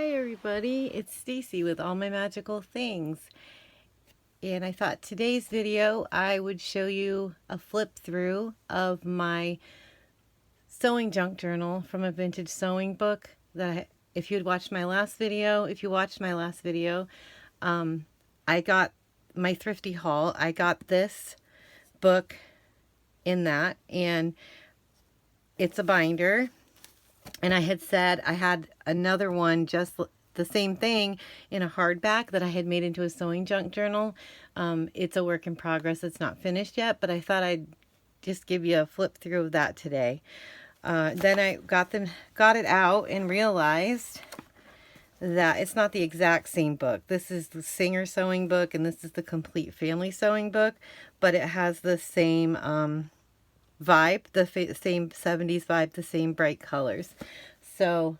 Hi everybody, it's Stacy with All My Magical Things. And I thought today's video I would show you a flip through of my sewing junk journal from a vintage sewing book that if you watched my last video, I got my thrifty haul. I got this book in that, and it's a binder. And I had said I had another one just the same thing in a hardback that I had made into a sewing junk journal. It's a work in progress. It's not finished yet, but I thought I'd just give you a flip through of that today. Then I got it out and realized that it's not the exact same book. This is the Singer Sewing book, and this is the Complete Family Sewing book, but it has the same vibe, the same 70s vibe, the same bright colors. So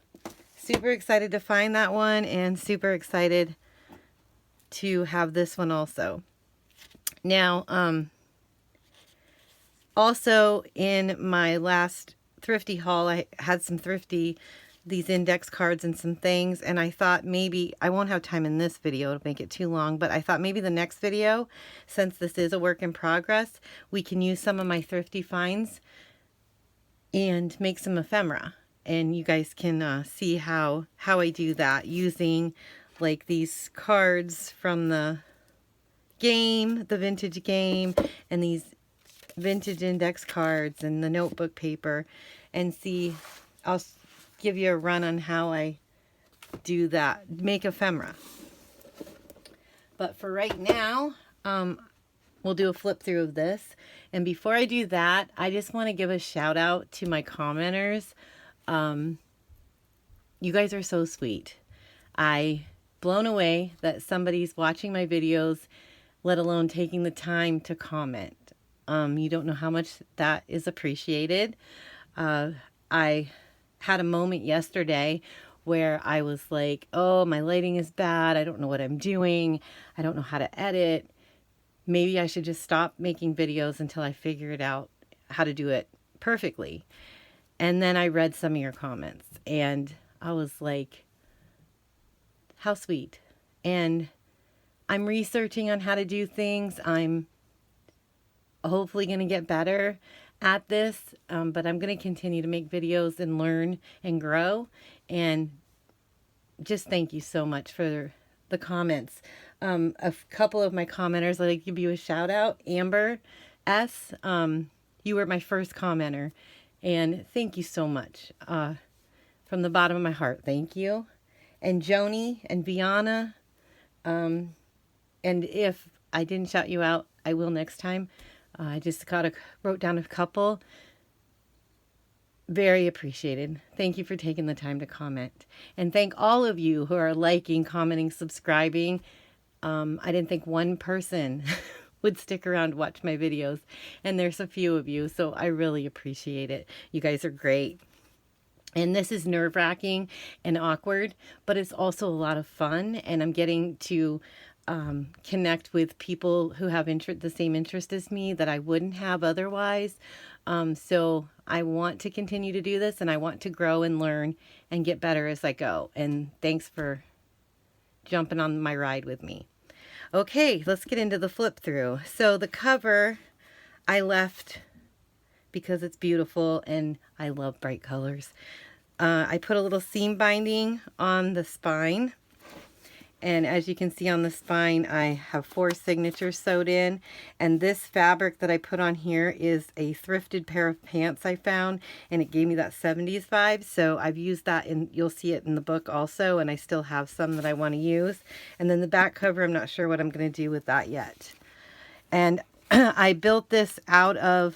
super excited to find that one, and super excited to have this one also. Now, also in my last thrifty haul, I had some these index cards and some things, and I thought maybe, I won't have time in this video to make it too long, but I thought maybe the next video, since this is a work in progress, we can use some of my thrifty finds and make some ephemera. And you guys can see how I do that using like these cards from the game, the vintage game, and these vintage index cards and the notebook paper, and see, I'll give you a run on how I do that, make ephemera. But for right now, we'll do a flip through of this. And before I do that, I just want to give a shout out to my commenters. You guys are so sweet. I blown away that somebody's watching my videos, let alone taking the time to comment. You don't know how much that is appreciated. I had a moment yesterday where I was like, oh, my lighting is bad. I don't know what I'm doing. I don't know how to edit. Maybe I should just stop making videos until I figure it out how to do it perfectly. And then I read some of your comments, and I was like, how sweet. And I'm researching on how to do things. I'm hopefully going to get better at this, but I'm going to continue to make videos and learn and grow. And just thank you so much for the comments. A couple of my commenters, I'd like to give you a shout out. Amber S., you were my first commenter, and thank you so much. From the bottom of my heart, thank you. And Joni and Viana, and if I didn't shout you out, I will next time. I just wrote down a couple. Very appreciated. Thank you for taking the time to comment. And thank all of you who are liking, commenting, subscribing. I didn't think one person would stick around to watch my videos, and there's a few of you, so I really appreciate it. You guys are great. And this is nerve-wracking and awkward, but it's also a lot of fun, and I'm getting to connect with people who have the same interest as me that I wouldn't have otherwise. So I want to continue to do this, and I want to grow and learn and get better as I go. And thanks for jumping on my ride with me. Okay, let's get into the flip through. So the cover I left because it's beautiful and I love bright colors. I put a little seam binding on the spine. And as you can see on the spine, I have 4 signatures sewed in. And this fabric that I put on here is a thrifted pair of pants I found, and it gave me that 70s vibe. So I've used that, and you'll see it in the book also, and I still have some that I want to use. And then the back cover, I'm not sure what I'm going to do with that yet. And I built this out of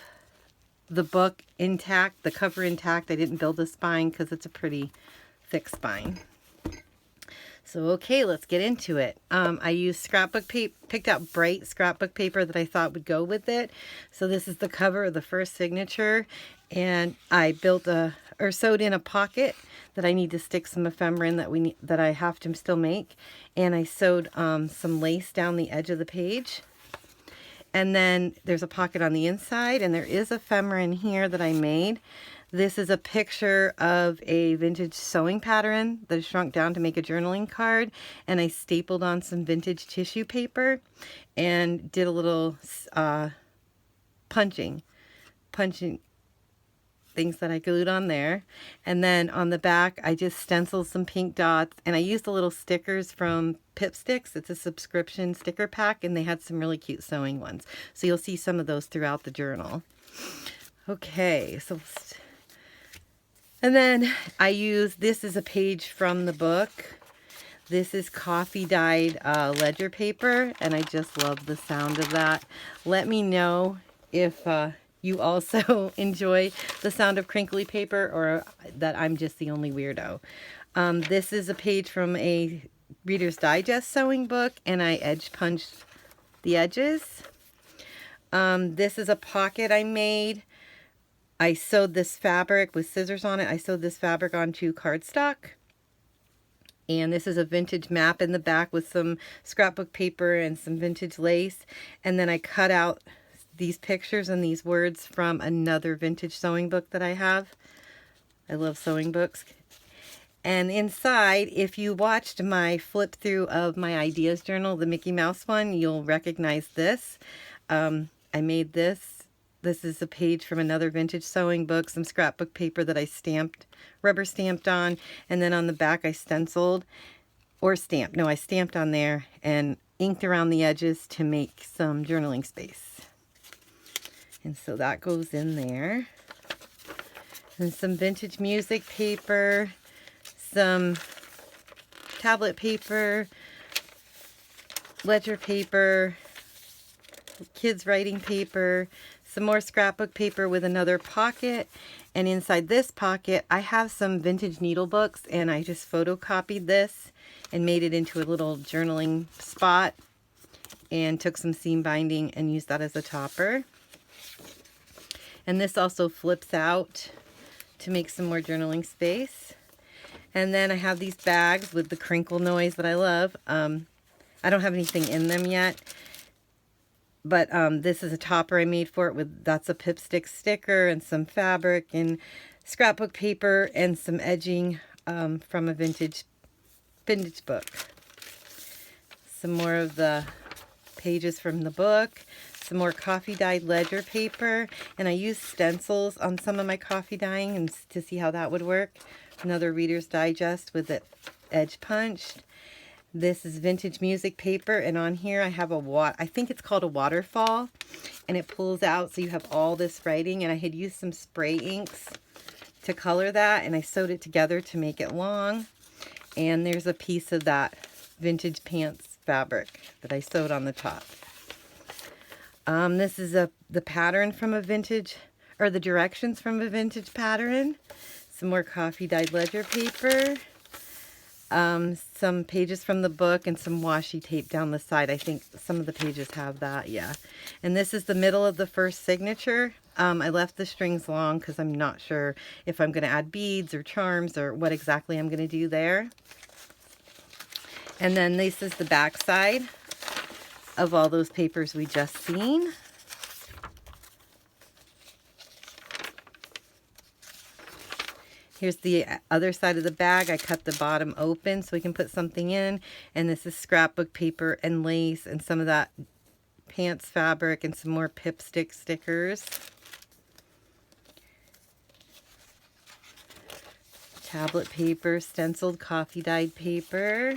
the book intact, the cover intact. I didn't build the spine because it's a pretty thick spine. So, okay, let's get into it. I used scrapbook paper, picked out bright scrapbook paper that I thought would go with it. So this is the cover of the first signature, and I sewed in a pocket that I need to stick some ephemera in that I have to still make. And I sewed some lace down the edge of the page. And then there's a pocket on the inside, and there is ephemera in here that I made This is a picture of a vintage sewing pattern that I shrunk down to make a journaling card, and I stapled on some vintage tissue paper and did a little punching things that I glued on there. And then on the back, I just stenciled some pink dots, and I used the little stickers from Pip Sticks. It's a subscription sticker pack, and they had some really cute sewing ones. So you'll see some of those throughout the journal. Okay, so, and then I use, this is a page from the book. This is coffee dyed ledger paper, and I just love the sound of that. Let me know if you also enjoy the sound of crinkly paper, or that I'm just the only weirdo. This is a page from a Reader's Digest sewing book, and I edge punched the edges. This is a pocket I made. I sewed this fabric with scissors on it. I sewed this fabric onto cardstock. And this is a vintage map in the back with some scrapbook paper and some vintage lace. And then I cut out these pictures and these words from another vintage sewing book that I have. I love sewing books. And inside, if you watched my flip through of my ideas journal, the Mickey Mouse one, you'll recognize this. I made this. This is a page from another vintage sewing book, some scrapbook paper that I stamped, rubber stamped on, and then on the back I stenciled, or stamped. No, I stamped on there and inked around the edges to make some journaling space. And so that goes in there. And some vintage music paper, some tablet paper, ledger paper, kids writing paper, some more scrapbook paper with another pocket, and inside this pocket I have some vintage needle books, and I just photocopied this and made it into a little journaling spot and took some seam binding and used that as a topper. And this also flips out to make some more journaling space. And then I have these bags with the crinkle noise that I love. I don't have anything in them yet. But this is a topper I made for it with, that's a Pip Stick sticker and some fabric and scrapbook paper and some edging from a vintage book. Some more of the pages from the book, some more coffee dyed ledger paper, and I used stencils on some of my coffee dyeing and to see how that would work. Another Reader's Digest with it edge punched. This is vintage music paper, and on here I have I think it's called a waterfall, and it pulls out so you have all this writing, and I had used some spray inks to color that, and I sewed it together to make it long. And there's a piece of that vintage pants fabric that I sewed on the top. This is the pattern from a vintage, or the directions from a vintage pattern. Some more coffee dyed ledger paper. Some pages from the book and some washi tape down the side. I think some of the pages have that, yeah. And this is the middle of the first signature. I left the strings long because I'm not sure if I'm going to add beads or charms or what exactly I'm going to do there. And then this is the back side of all those papers we just seen. Here's the other side of the bag. I cut the bottom open so we can put something in. And this is scrapbook paper and lace and some of that pants fabric and some more Pip Stick stickers. Tablet paper, stenciled coffee dyed paper.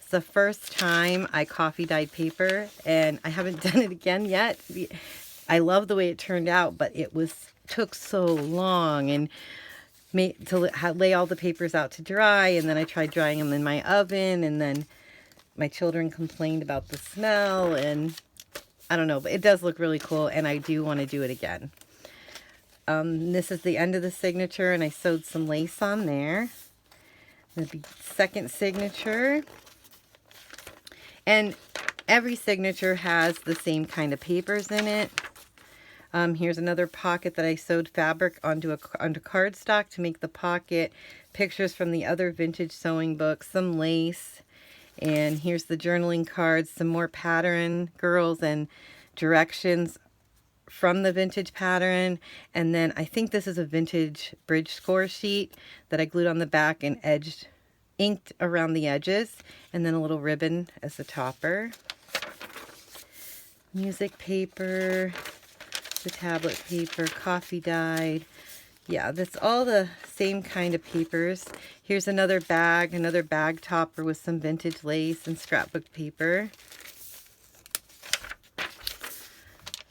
It's the first time I coffee dyed paper, and I haven't done it again yet. I love the way it turned out, but it took so long and to lay all the papers out to dry, and then I tried drying them in my oven, and then my children complained about the smell, and I don't know, but it does look really cool, and I do want to do it again. This is the end of the signature, and I sewed some lace on there. The second signature, and every signature has the same kind of papers in it. Here's another pocket that I sewed fabric onto cardstock to make the pocket. Pictures from the other vintage sewing books, some lace, and here's the journaling cards, some more pattern girls and directions from the vintage pattern. And then I think this is a vintage bridge score sheet that I glued on the back and inked around the edges. And then a little ribbon as the topper. Music paper, the tablet paper, coffee dyed. Yeah, that's all the same kind of papers. Here's another bag topper with some vintage lace and scrapbook paper.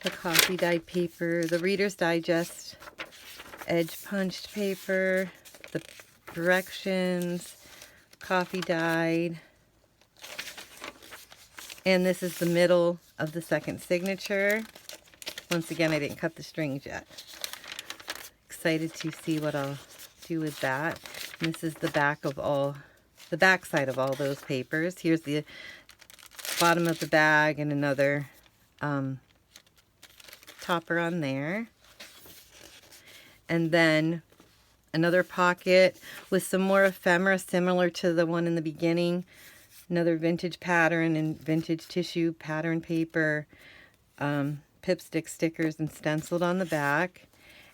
The coffee dyed paper, the Reader's Digest edge punched paper, the directions, coffee dyed. And this is the middle of the second signature. Once again, I didn't cut the strings yet. Excited to see what I'll do with that. And this is the back side of all those papers. Here's the bottom of the bag and another topper on there. And then another pocket with some more ephemera similar to the one in the beginning. Another vintage pattern and vintage tissue pattern paper, Pipstick stickers and stenciled on the back.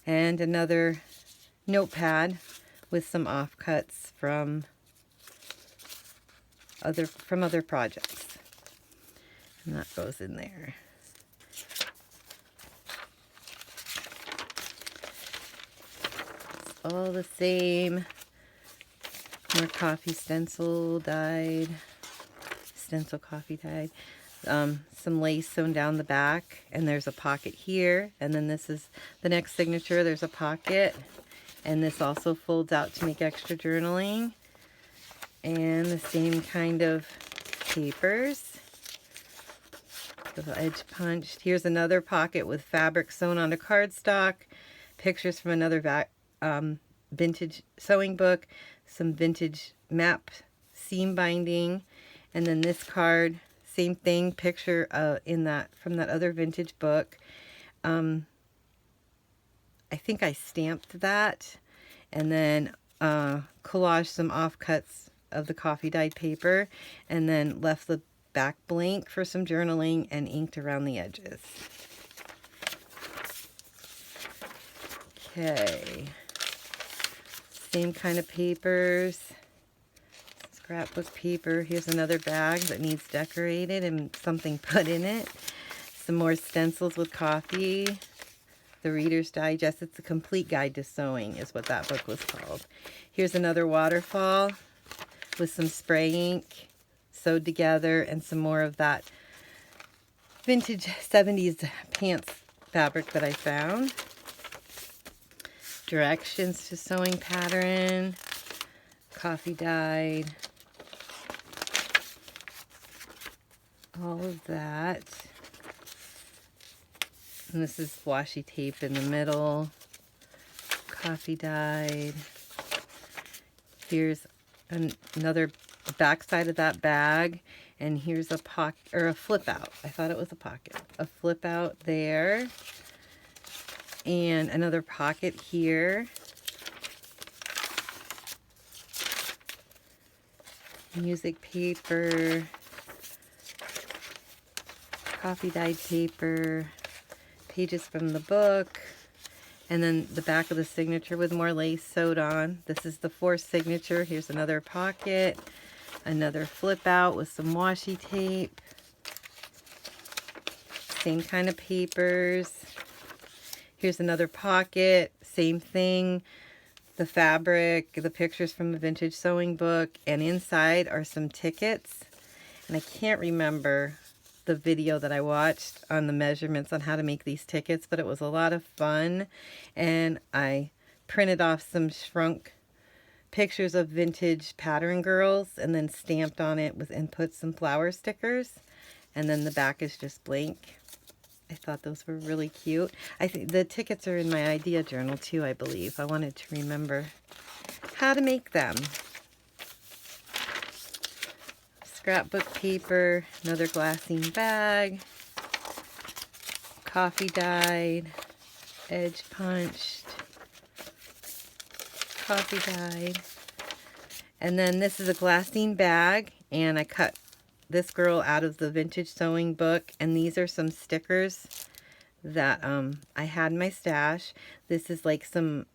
And another notepad with some offcuts from other projects. And that goes in there. It's all the same. More coffee stencil dyed. Stencil coffee dyed. Some lace sewn down the back, and there's a pocket here, and then this is the next signature. There's a pocket, and this also folds out to make extra journaling, and the same kind of papers, the edge punched. Here's another pocket with fabric sewn onto cardstock, pictures from another vintage sewing book, some vintage map seam binding, and then this card, same thing, picture from that other vintage book. I think I stamped that, and then collaged some offcuts of the coffee dyed paper, and then left the back blank for some journaling and inked around the edges. Okay, same kind of papers. Scrapbook paper. Here's another bag that needs decorated and something put in it. Some more stencils with coffee. The Reader's Digest. It's a complete guide to sewing is what that book was called. Here's another waterfall with some spray ink sewed together and some more of that vintage 70s pants fabric that I found. Directions to sewing pattern. Coffee dyed. All of that. And this is washi tape in the middle. Coffee dyed. Here's another back side of that bag. And here's a pocket, or a flip out. I thought it was a pocket. A flip out there. And another pocket here. Music paper. Coffee dyed paper, pages from the book, and then the back of the signature with more lace sewed on. This is the fourth signature. Here's another pocket, another flip out with some washi tape, same kind of papers. Here's another pocket, same thing. The fabric, the pictures from a vintage sewing book, and inside are some tickets. And I can't remember the video that I watched on the measurements on how to make these tickets, but it was a lot of fun. And I printed off some shrunk pictures of vintage pattern girls and then stamped on it and put some flower stickers. And then the back is just blank. I thought those were really cute. I think the tickets are in my idea journal too, I believe. I wanted to remember how to make them. Scrapbook paper, another glassine bag, coffee dyed, edge punched, coffee dyed. And then this is a glassine bag, and I cut this girl out of the vintage sewing book, and these are some stickers that I had in my stash. This is like some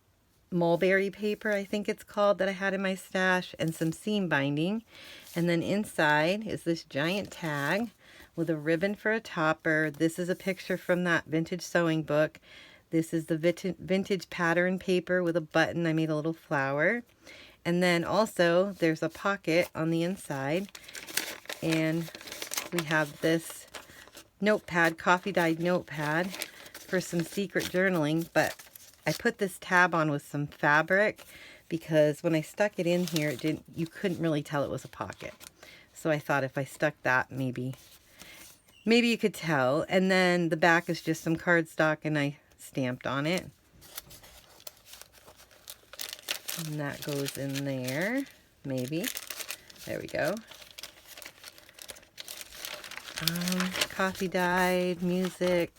mulberry paper, I think it's called, that I had in my stash, and some seam binding. And then inside is this giant tag with a ribbon for a topper. This is a picture from that vintage sewing book. This is the vintage pattern paper with a button. I made a little flower. And then also there's a pocket on the inside. And we have this notepad, coffee dyed notepad for some secret journaling. But I put this tab on with some fabric because when I stuck it in here, you couldn't really tell it was a pocket. So I thought if I stuck that, maybe you could tell. And then the back is just some cardstock and I stamped on it. And that goes in there, maybe. There we go. Coffee dyed, music.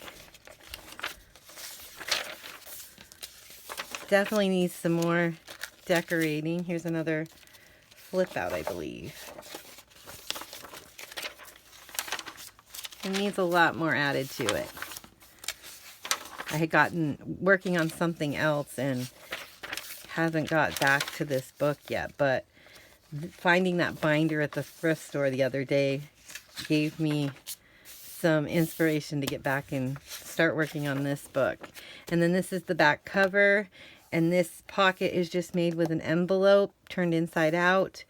Definitely needs some more decorating. Here's another flip out, I believe. It needs a lot more added to it. I had gotten working on something else and haven't got back to this book yet, but finding that binder at the thrift store the other day gave me some inspiration to get back and start working on this book. And then this is the back cover, and this pocket is just made with an envelope turned inside out.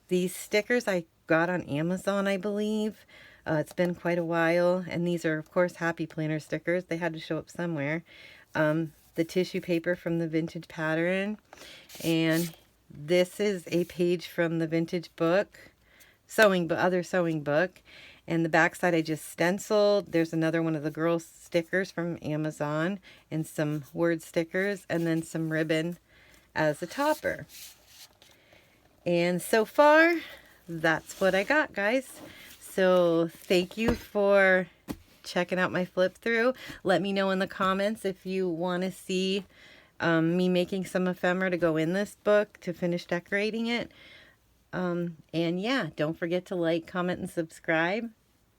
These stickers I got on Amazon, I believe. It's been quite a while, and these are of course Happy Planner stickers. They had to show up somewhere. The tissue paper from the vintage pattern, and this is a page from the vintage book, other sewing book. And the back side I just stenciled. There's another one of the girls stickers from Amazon and some word stickers, and then some ribbon as a topper. And so far, that's what I got, guys. So thank you for checking out my flip through. Let me know in the comments if you want to see me making some ephemera to go in this book to finish decorating it. And yeah, don't forget to like, comment, and subscribe.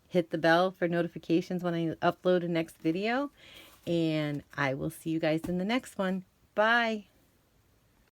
Hit the bell for notifications when I upload a next video. And I will see you guys in the next one. Bye.